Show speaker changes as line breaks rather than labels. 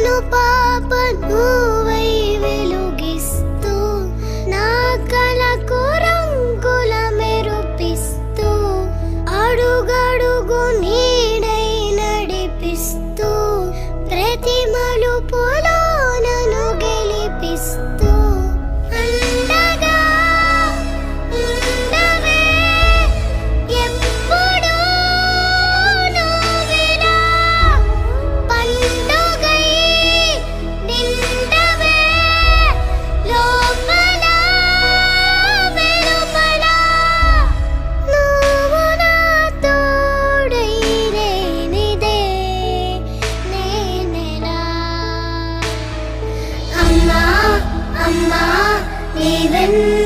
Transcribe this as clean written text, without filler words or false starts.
పాప నువ్వై వెలుగిస్తూ నా కలకు రంగుల మెరుపిస్తూ అడుగడుగు నీడై నడిపిస్తూ ప్రతి మలుపులో నన్ను గెలిపిస్తూ అండగా ఉండవే ఎప్పుడూ నువ్విలా పండుగై నిండవే లోపల వెలుపల నువ్వు నా తోడై లేనిదే నేనెలా అమ్మా అమ్మా నీవెన్న